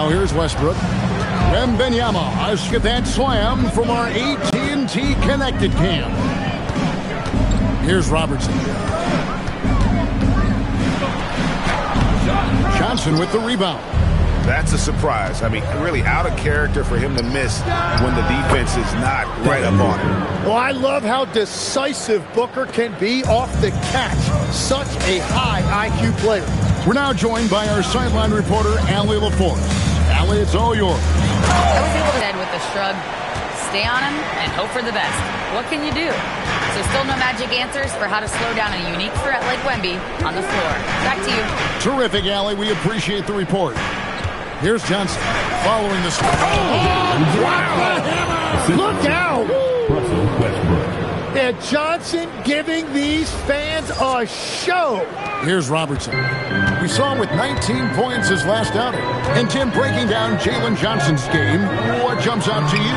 Now here's Westbrook. Wembanyama, let's get that slam from our AT&T Connected Cam. Here's Robertson. Johnson with the rebound. That's a surprise. I mean, really out of character for him to miss when the defense is not right up on him. Well, I love how decisive Booker can be off the catch. Such a high IQ player. We're now joined by our sideline reporter, Allie LaForce. Allie, it's all yours. I was able to end with a shrug, stay on him, and hope for the best. What can you do? So still no magic answers for how to slow down a unique threat like Wemby on the floor. Back to you. Terrific, Allie. We appreciate the report. Here's Johnson following the screen. Oh, wow! Look out! And Johnson giving these fans a show. Here's Robertson. We saw him with 19 points his last outing. And Tim, breaking down Jalen Johnson's game, what jumps out to you?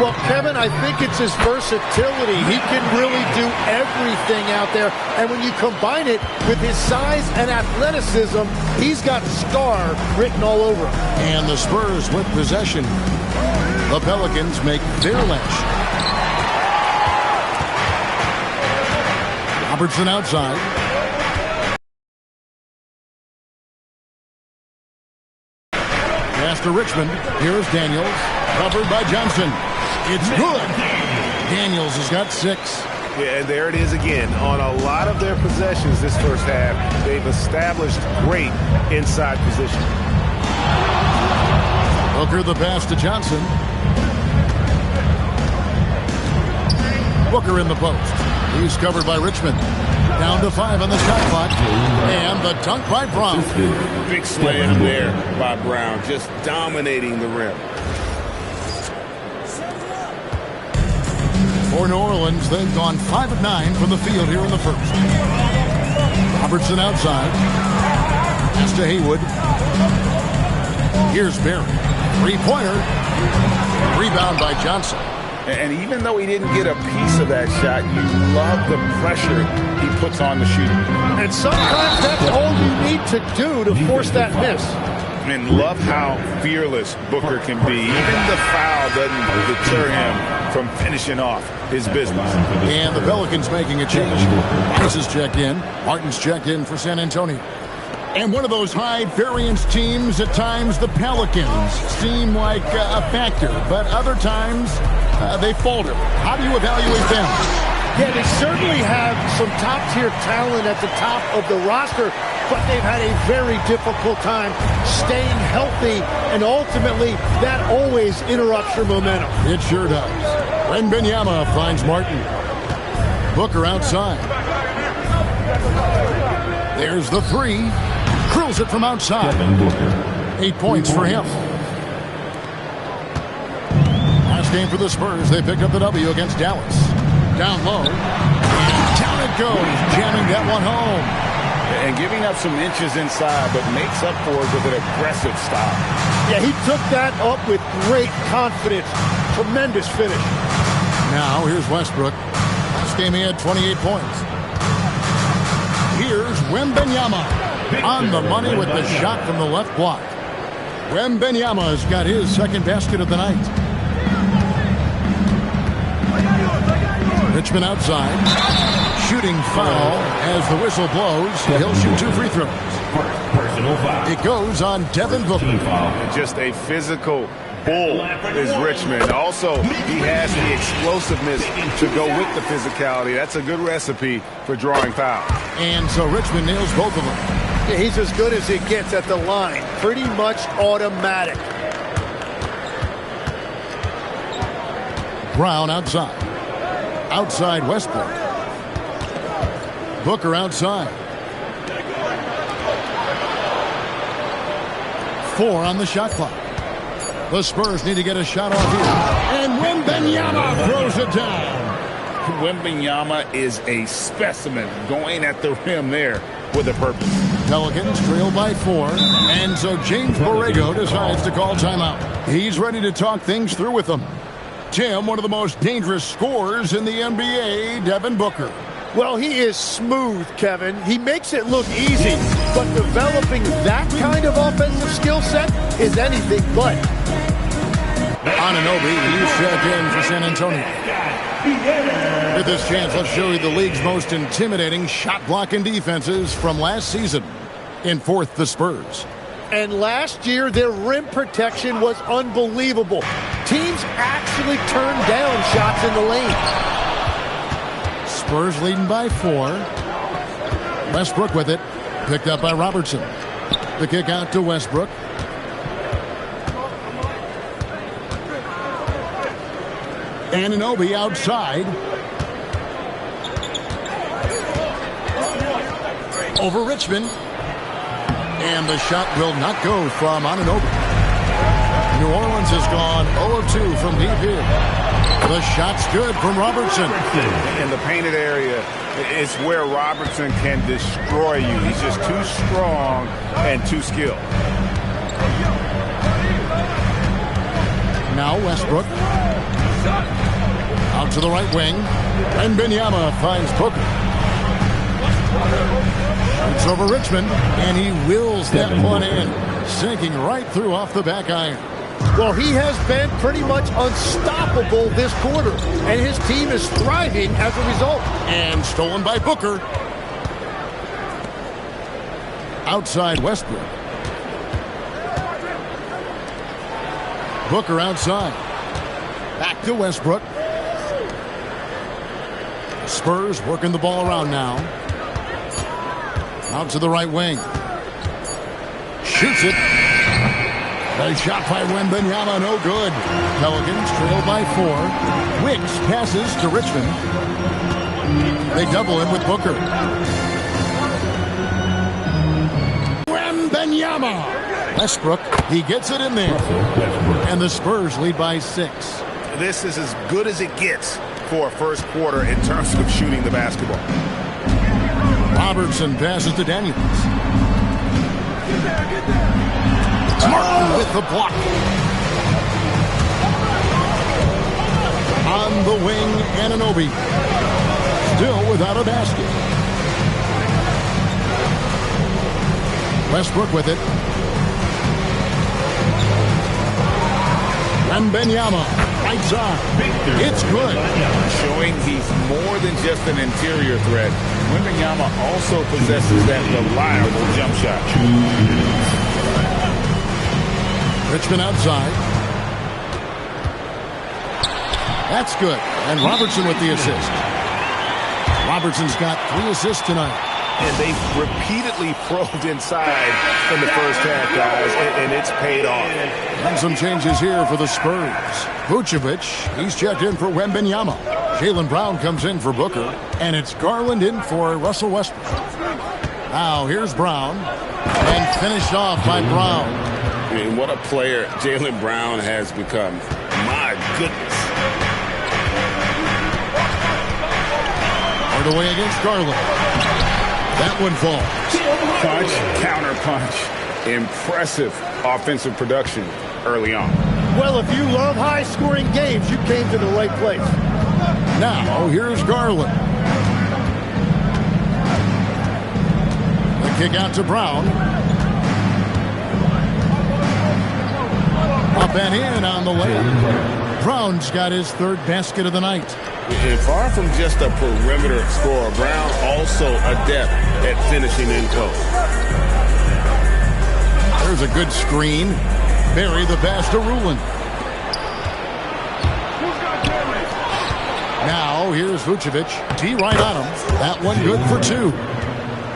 Well, Kevin, I think it's his versatility. He can really do everything out there. And when you combine it with his size and athleticism, he's got star written all over him. And the Spurs with possession. The Pelicans make their last. Robertson outside. Pass to Richmond. Here's Daniels. Covered by Johnson. It's good. Daniels has got 6. Yeah, and there it is again. On a lot of their possessions this first half, they've established great inside position. Booker the pass to Johnson. Booker in the post. He's covered by Richmond. Down to 5 on the shot clock. And the dunk by Brown. Big slam there by Brown, just dominating the rim. For New Orleans, they've gone 5 of 9 from the field here in the first. Robertson outside. Pass to Haywood. Here's Barry. Three-pointer. Rebound by Johnson. And even though he didn't get a piece of that shot, you love the pressure he puts on the shooter. And sometimes that's all you need to do to force that miss. And love how fearless Booker can be. Even the foul doesn't deter him from finishing off his business. And the Pelicans making a change. Rice has checked in. Martin's checked in for San Antonio. And one of those high-variance teams, at times the Pelicans seem like a factor, but other times they falter. How do you evaluate them? Yeah, they certainly have some top-tier talent at the top of the roster, but they've had a very difficult time staying healthy, and ultimately that always interrupts your momentum. It sure does. Wembanyama finds Martin. Booker outside. There's the 3. Curls it from outside. 8 points for him. Last game for the Spurs. They picked up the W against Dallas. Down low. And down it goes. Jamming that one home. And giving up some inches inside, but makes up for it with an aggressive stop. Yeah, he took that up with great confidence. Tremendous finish. Now, here's Westbrook. Last game he had 28 points. Here's Wembanyama. On the money with the shot from the left block. Wembanyama has got his second basket of the night. Richmond outside. Shooting foul as the whistle blows. He'll shoot 2 free throws. It goes on Devin Booker. Just a physical bull is Richmond. Also, he has the explosiveness to go with the physicality. That's a good recipe for drawing fouls. And so Richmond nails both of them. Yeah, he's as good as it gets at the line. Pretty much automatic. Brown outside. Outside Westbrook. Booker outside. 4 on the shot clock. The Spurs need to get a shot off here. And Wembanyama throws it down. Wembanyama is a specimen going at the rim there with a purpose. Pelicans trail by 4. And so James Borrego decides to call timeout. He's ready to talk things through with them. Tim, one of the most dangerous scorers in the NBA, Devin Booker. Well, he is smooth, Kevin. He makes it look easy, but developing that kind of offensive skill set is anything but. Anunoby, he's checked in for San Antonio. With this chance, let's show you the league's most intimidating shot-blocking defenses from last season. In fourth, the Spurs. And last year, their rim protection was unbelievable. Teams actually turned down shots in the lane. Spurs leading by 4. Westbrook with it. Picked up by Robertson. The kick out to Westbrook. Anunoby outside. Over Richmond. And the shot will not go from Anunoby. New Orleans has gone 0-2 from deep here. The shot's good from Robertson. In the painted area, it's where Robertson can destroy you. He's just too strong and too skilled. Now Westbrook. Out to the right wing. And Benyama finds Booker. It's over Richmond, and he wills that one in, sinking right through off the back iron. Well, he has been pretty much unstoppable this quarter, and his team is thriving as a result. And stolen by Booker. Outside Westbrook. Booker outside. Back to Westbrook. Spurs working the ball around now. Out to the right wing. Shoots it. Nice shot by Wembanyama, no good. Pelicans trail by 4. Wicks passes to Richmond. They double him with Booker. Wembanyama. Westbrook, he gets it in there. And the Spurs lead by 6. This is as good as it gets for a first quarter in terms of shooting the basketball. Robertson passes to Daniels. Martin with the block. On the wing, Anunoby. Still without a basket. Westbrook with it. And Benyama, right side. It's good. Showing he's more than just an interior threat. Wembanyama also possesses that reliable jump shot. Richmond outside. That's good. And Robertson with the assist. Robertson's got 3 assists tonight. And they've repeatedly probed inside in the first half, guys, and it's paid off. And some changes here for the Spurs. Vucevic, he's checked in for Wembanyama. Jaylen Brown comes in for Booker. And it's Garland in for Russell Westbrook. Now here's Brown. And finished off by Brown. I mean, what a player Jaylen Brown has become. My goodness. Hard away against Garland. That one falls. Punch, counter punch. Impressive offensive production early on. Well, if you love high-scoring games, you came to the right place. Now, here's Garland. The kick out to Brown. Up and in on the layup. Brown's got his 3rd basket of the night. And far from just a perimeter scorer, Brown also adept at finishing in close. There's a good screen. Barry the pass to Rulin. Now here's Vucevic. D right on him. That one good for 2.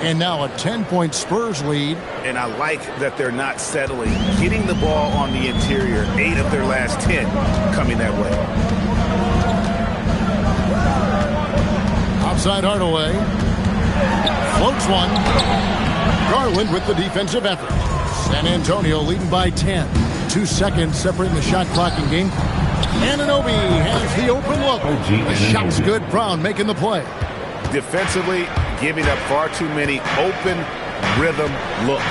And now a 10-point Spurs lead. And I like that they're not settling. Getting the ball on the interior, 8 of their last 10 coming that way. Outside Hardaway. Floats one. Garland with the defensive effort. San Antonio leading by 10. 2 seconds separating the shot clock and game. Anunoby has the open look. The shot's good. Brown making the play. Defensively, giving up far too many open rhythm looks.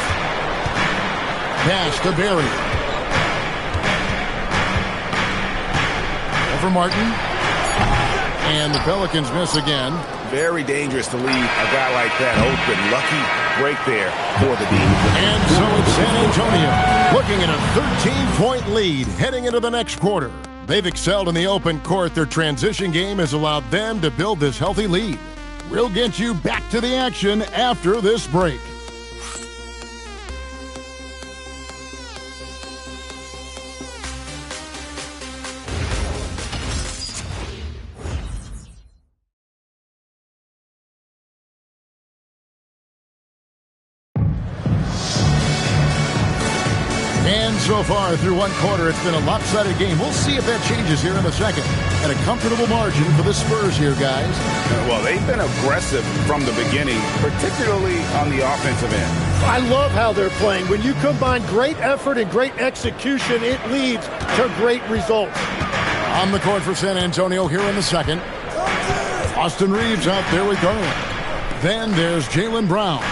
Pass to Barry. Over Martin. And the Pelicans miss again. Very dangerous to leave a guy like that open. Lucky break there for the Demons. And so it's San Antonio looking at a 13-point lead heading into the next quarter. They've excelled in the open court. Their transition game has allowed them to build this healthy lead. We'll get you back to the action after this break. And so far through one quarter, it's been a lopsided game. We'll see if that changes here in the second. And a comfortable margin for the Spurs here, guys. Well, they've been aggressive from the beginning, particularly on the offensive end. I love how they're playing. When you combine great effort and great execution, it leads to great results. On the court for San Antonio here in the second. Austin Reeves out there with Garland. Then there's Jaylen Brown.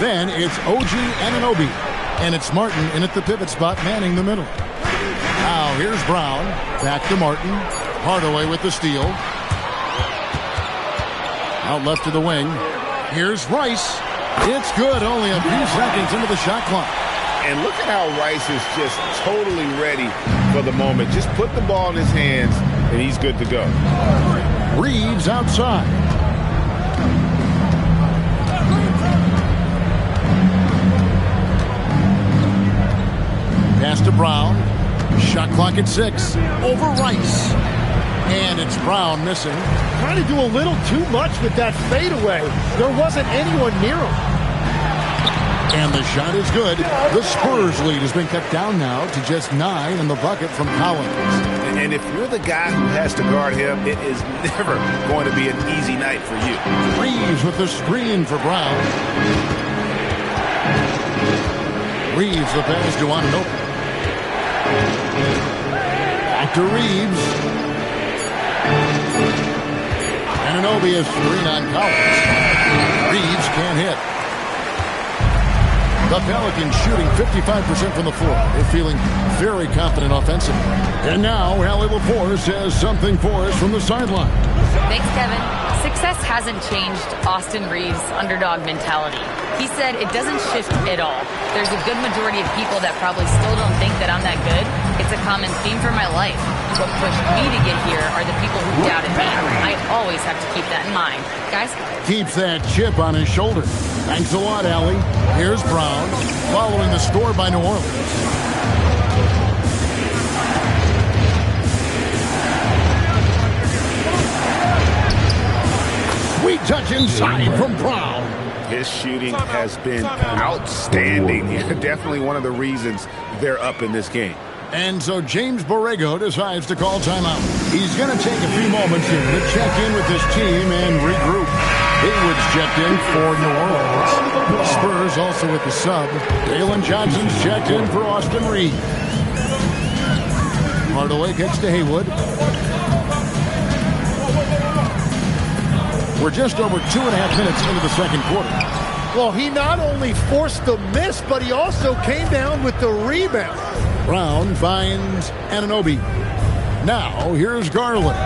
Then it's OG Anunoby. And it's Martin in at the pivot spot, manning the middle. Now here's Brown. Back to Martin. Hardaway with the steal. Out left to the wing. Here's Rice. It's good. Only a few seconds into the shot clock. And look at how Rice is just totally ready for the moment. Just put the ball in his hands, and he's good to go. Reeves outside. Pass to Brown. Shot clock at 6. Over Rice. And it's Brown missing. Trying to do a little too much with that fadeaway. There wasn't anyone near him. And the shot is good. The Spurs lead has been cut down now to just 9 in the bucket from Collins. And if you're the guy who has to guard him, it is never going to be an easy night for you. Reeves with the screen for Brown. Reeves the pass to Anunoby. Back to Reeves. Anunoby is screen on Collins. Reeves can't hit. The Pelicans shooting 55% from the floor. They're feeling very confident offensively. And now, Allie LaForce has something for us from the sideline. Thanks, Kevin. Success hasn't changed Austin Reeves' underdog mentality. He said it doesn't shift at all. There's a good majority of people that probably still don't think that I'm that good. It's a common theme for my life. What pushed me to get here are the people who doubted me. I always have to keep that in mind. Guys? Keeps that chip on his shoulder. Thanks a lot, Allie. Here's Brown, following the score by New Orleans. Sweet touch inside from Brown. His shooting has been outstanding. Definitely one of the reasons they're up in this game. And so James Borrego decides to call timeout. He's going to take a few moments here to check in with his team and regroup. Haywood's checked in for New Orleans. Spurs also with the sub. Dalen Johnson's checked in for Austin Reeves. Hardaway gets to Haywood. We're just over 2.5 minutes into the second quarter. Well, he not only forced the miss, but he also came down with the rebound. Brown finds Anunoby. Now, here's Garland.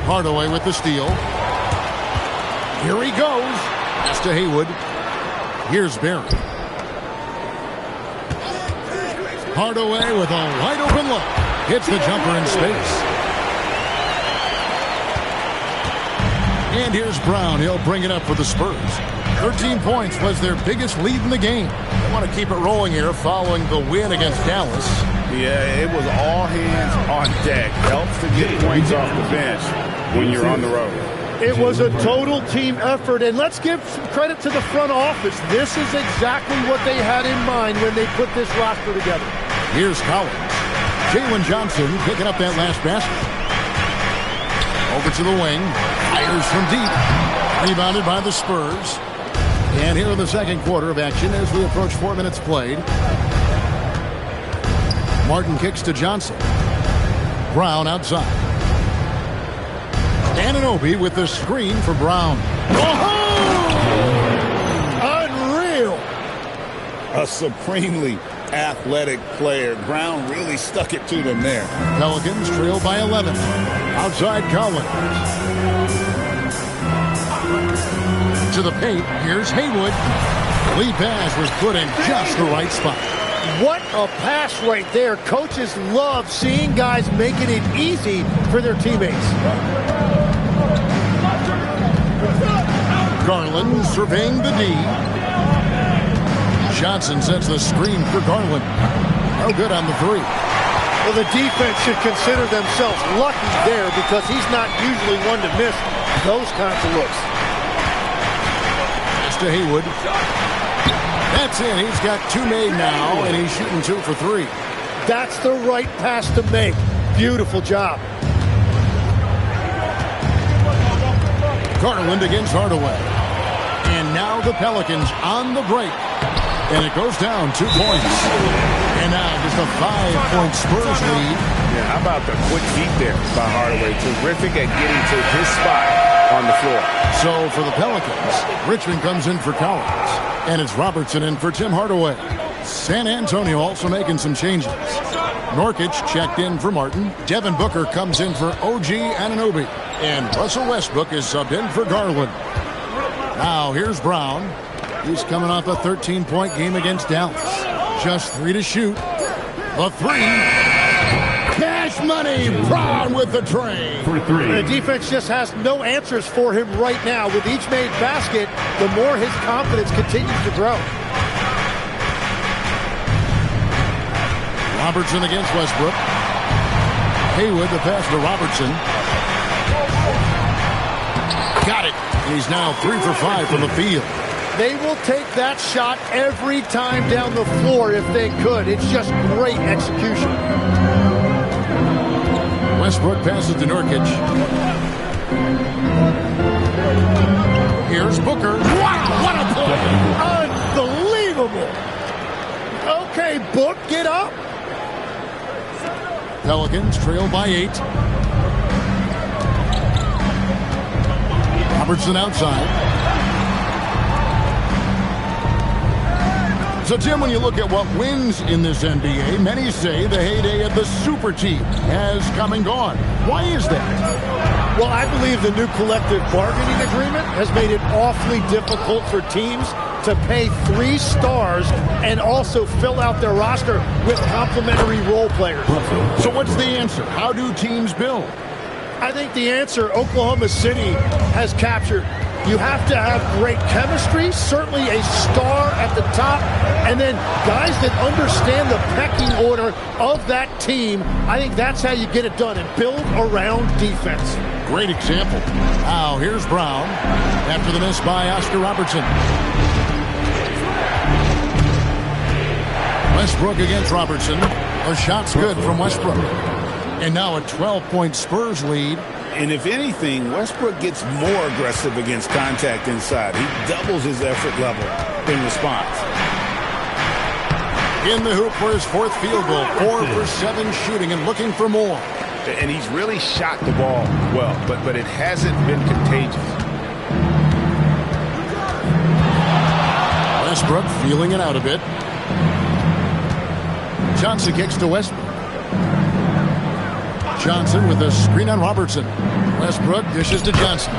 Hardaway with the steal. Here he goes. Pass to Haywood. Here's Barry. Hardaway with a wide open look. Hits the jumper in space. And here's Brown. He'll bring it up for the Spurs. 13 points was their biggest lead in the game. They want to keep it rolling here following the win against Dallas. Yeah, it was all hands on deck. Helps to get points off the bench when you're on the road. It was a total team effort, and let's give some credit to the front office. This is exactly what they had in mind when they put this roster together. Here's Collins. Jalen Johnson picking up that last basket. Over to the wing. Fires from deep. Rebounded by the Spurs. And here in the second quarter of action as we approach 4 minutes played. Martin kicks to Johnson. Brown outside. Anunoby with the screen for Brown. Oh! Unreal! A supremely athletic player. Brown really stuck it to them there. Pelicans trail by 11. Outside Collins. To the paint. Here's Haywood. Lead pass was put in just the right spot. What a pass right there. Coaches love seeing guys making it easy for their teammates. Garland surveying the D. Johnson sets the screen for Garland. No good on the three. Well, the defense should consider themselves lucky there because he's not usually one to miss those kinds of looks. It's to Haywood. That's it. He's got 2 made now, and he's shooting 2 for 3. That's the right pass to make. Beautiful job. Garland against Hardaway. And now the Pelicans on the break. And it goes down 2 points. And now just a 5-point Spurs lead. Yeah, how about the quick feet there by Hardaway? Terrific at getting to his spot on the floor. So for the Pelicans, Richmond comes in for Collins. And it's Robertson in for Tim Hardaway. San Antonio also making some changes. Nurkic checked in for Martin. Devin Booker comes in for OG Anunoby. And Russell Westbrook is subbed in for Garland. Now here's Brown. He's coming off a 13-point game against Dallas. Just 3 to shoot. The 3. Cash money. Brown with the tray. For 3. The defense just has no answers for him right now. With each made basket, the more his confidence continues to grow. Robertson against Westbrook. Haywood, the pass to Robertson. Got it. He's now 3 for 5 from the field. They will take that shot every time down the floor if they could. It's just great execution. Westbrook passes to Nurkic. Here's Booker. Wow, what a play! Unbelievable. Okay, Book, get up. Pelicans trail by 8. Robertson outside. So, Tim, when you look at what wins in this NBA, many say the heyday of the super team has come and gone. Why is that? Well, I believe the new collective bargaining agreement has made it awfully difficult for teams to pay 3 stars and also fill out their roster with complementary role players. So what's the answer? How do teams build? I think the answer Oklahoma City has captured. You have to have great chemistry, certainly a star at the top, and then guys that understand the pecking order of that team. I think that's how you get it done and build around defense. Great example. Now here's Brown after the miss by Oscar Robertson. Westbrook against Robertson. A shot's good from Westbrook. And now a 12-point Spurs lead. And if anything, Westbrook gets more aggressive against contact inside. He doubles his effort level in response. In the hoop for his 4th field goal. 4 for 7 shooting and looking for more. And he's really shot the ball well, but it hasn't been contagious. Westbrook feeling it out a bit. Johnson kicks to Westbrook. Johnson with a screen on Robertson. Westbrook dishes to Johnson.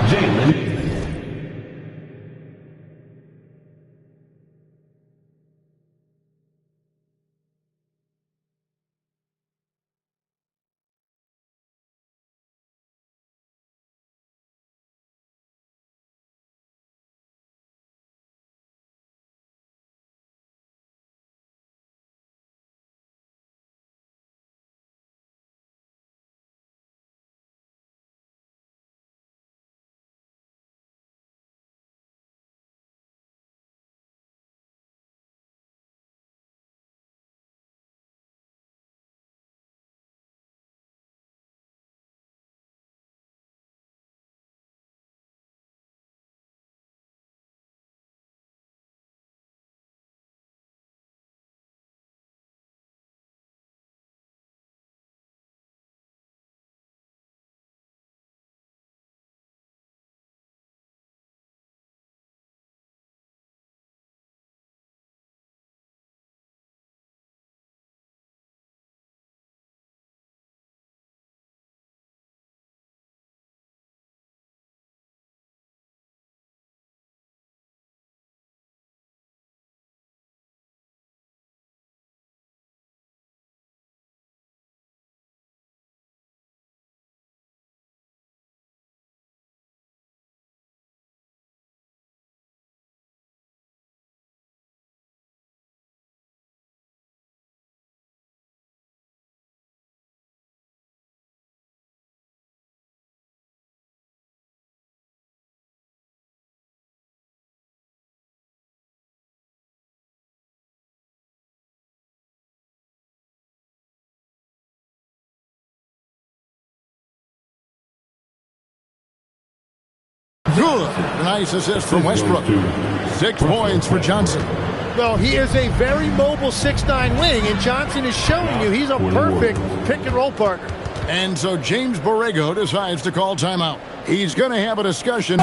Good. Nice assist from Westbrook. 6 points for Johnson. Well, he is a very mobile 6'9" wing, and Johnson is showing you he's a perfect pick-and-roll partner. And so James Borrego decides to call timeout. He's going to have a discussion.